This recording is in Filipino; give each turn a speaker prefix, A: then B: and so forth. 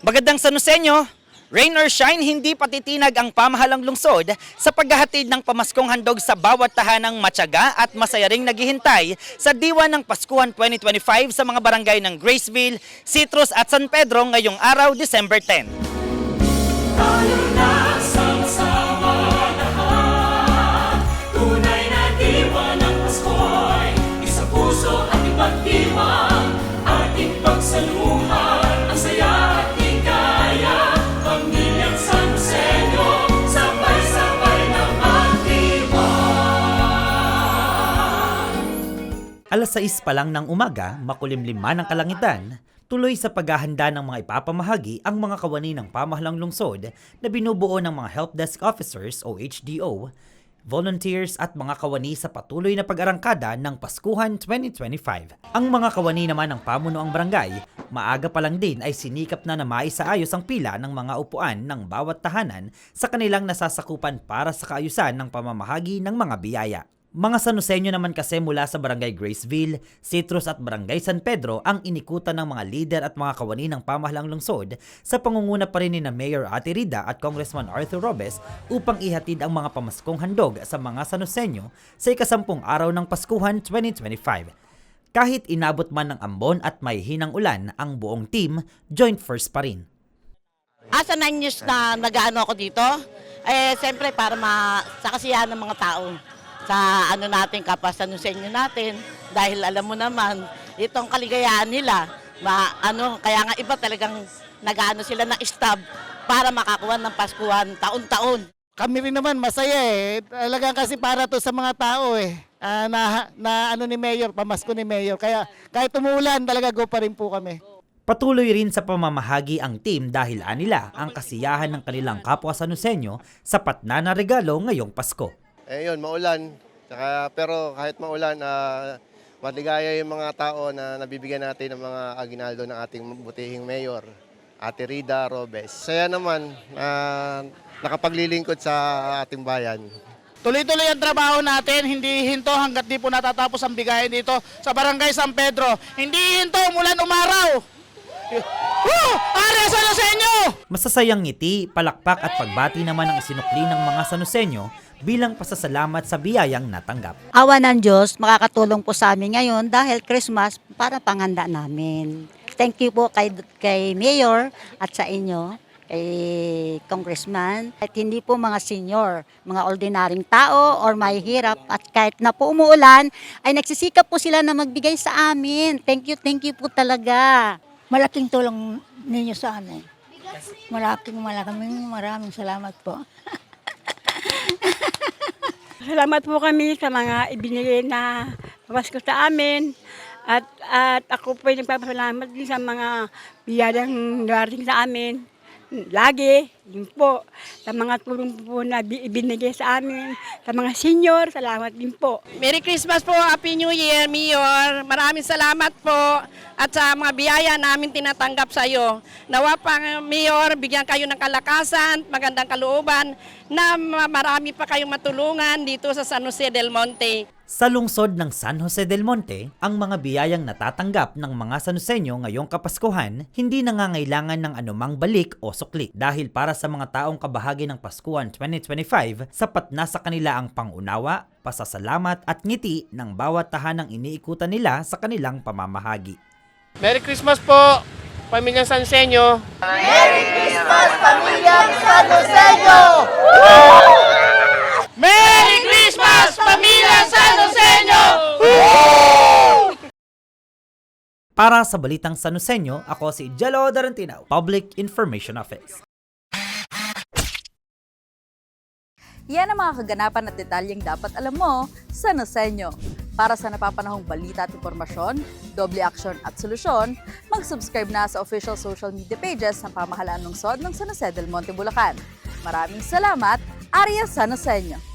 A: Magandang Sanusenyo, rain or shine, hindi patitinag ang pamahalang lungsod sa paghahatid ng pamaskong handog sa bawat tahanang matyaga at masaya ring naghihintay sa diwa ng Paskuhan 2025 sa mga barangay ng Graceville, Citrus at San Pedro ngayong araw, December 10.
B: Tayo na sama-sama lahat. Tunay na diwa ng Pasko'y isa puso at ipagdiwang ating pagsaluhan. Ang saya at higaya, pamilyang Sanusenyo, sabay-sabay na magdiwang.
A: Alas 6 pa lang ng umaga, makulimlim man ang kalangitan, tuloy sa paghahanda ng mga ipapamahagi ang mga kawani ng pamahalang lungsod na binubuo ng mga help desk officers o HDO, volunteers at mga kawani sa patuloy na pag-arangkada ng Paskuhan 2025. Ang mga kawani naman ng pamunuang barangay, maaga pa lang din ay sinikap na maisaayos ang pila ng mga upuan ng bawat tahanan sa kanilang nasasakupan para sa kaayusan ng pamamahagi ng mga biyaya. Mga Sanusenyo naman kasi mula sa Barangay Graceville, Citrus at Barangay San Pedro ang inikutan ng mga lider at mga kawani ng pamahalang lungsod sa pangunguna pa rin ni na Mayor Ate Rida at Congressman Arthur Robes upang ihatid ang mga pamaskong handog sa mga Sanusenyo sa ika-10 araw ng Paskuhan 2025. Kahit inabot man ng ambon at may hinang ulan, ang buong team joint first pa rin.
C: Asa 9 years na nag-ano ako dito, siyempre para sa kasiyahan ng mga tao. Sa natin, Sanusenyo natin, dahil alam mo naman, itong kaligayahan nila, kaya nga iba talagang nag-ano sila ng stab para makakuha ng Paskuhan taon-taon.
D: Kami rin naman masaya Talagang kasi para to sa mga tao ni Mayor, pamasko ni Mayor. Kaya kahit umulan, talaga go pa rin po kami.
A: Patuloy rin sa pamamahagi ang team dahil anila ang kasiyahan ng kanilang kapwa Sanusenyo sapat na regalo ngayong Pasko.
E: Yun, maulan. Pero kahit maulan, maligaya yung mga tao na nabibigyan natin ng mga aginaldo ng ating butihing mayor, Ate Rida Robes. Saya naman nakapaglilingkod sa ating bayan.
D: Tuloy-tuloy ang trabaho natin, hindi hinto hanggat di po natatapos ang bigayan dito sa Barangay San Pedro. Hindi hinto, umulan umaraw. Arya Sanusenyo!
A: Masasayang ngiti, palakpak at pagbati naman ang isinukli ng mga Sanusenyo bilang pasasalamat sa biyayang natanggap.
F: Awa ng Diyos, makakatulong po sa amin ngayon dahil Christmas para panghanda namin. Thank you po kay Mayor at sa inyo, kay Congressman. At hindi po mga senior, mga ordinaryong tao or mahihirap at kahit na po umuulan, ay nagsisikap po sila na magbigay sa amin. Thank you po talaga.
G: Malaking tulong ninyo sa amin. Maraming salamat po.
H: Salamat po kami sa mga ibinigay na pamasko sa amin at ako po ay nagpapasalamat din sa mga biyayang darating sa amin. Lagi, yun po, sa mga tulong po na ibinigay sa amin, sa mga senior, salamat din po.
C: Merry Christmas po, Happy New Year, Mayor. Maraming salamat po at sa mga biyaya namin tinatanggap sa iyo. Nawa pa, Mayor, bigyan kayo ng kalakasan, magandang kalooban, na marami pa kayong matulungan dito sa San Jose del Monte.
A: Sa lungsod ng San Jose del Monte, ang mga biyayang natatanggap ng mga Sanusenyo ngayong Kapaskuhan hindi nangangailangan ng anumang balik o sukli dahil para sa mga taong kabahagi ng Paskuhan 2025, sapat na sa kanila ang pangunawa, pasasalamat at ngiti ng bawat tahanang iniikutan nila sa kanilang pamamahagi.
I: Merry Christmas po, pamilyang Sanusenyo!
D: Merry Christmas, pamilyang Sanusenyo!
I: Merry Christmas, pamilyang Sanusenyo!
A: Para sa Balitang Sanusenyo, ako si Jello Darantinaw, Public Information Office.
J: Yan ang mga kaganapan at detalyeng dapat alam mo sa Sanusenyo. Para sa napapanahong balita at impormasyon, doble aksyon at solusyon, mag-subscribe na sa official social media pages ng Pamahalaan Lungsod ng San Jose del Monte, Bulacan. Maraming salamat, Arya Sanusenyo!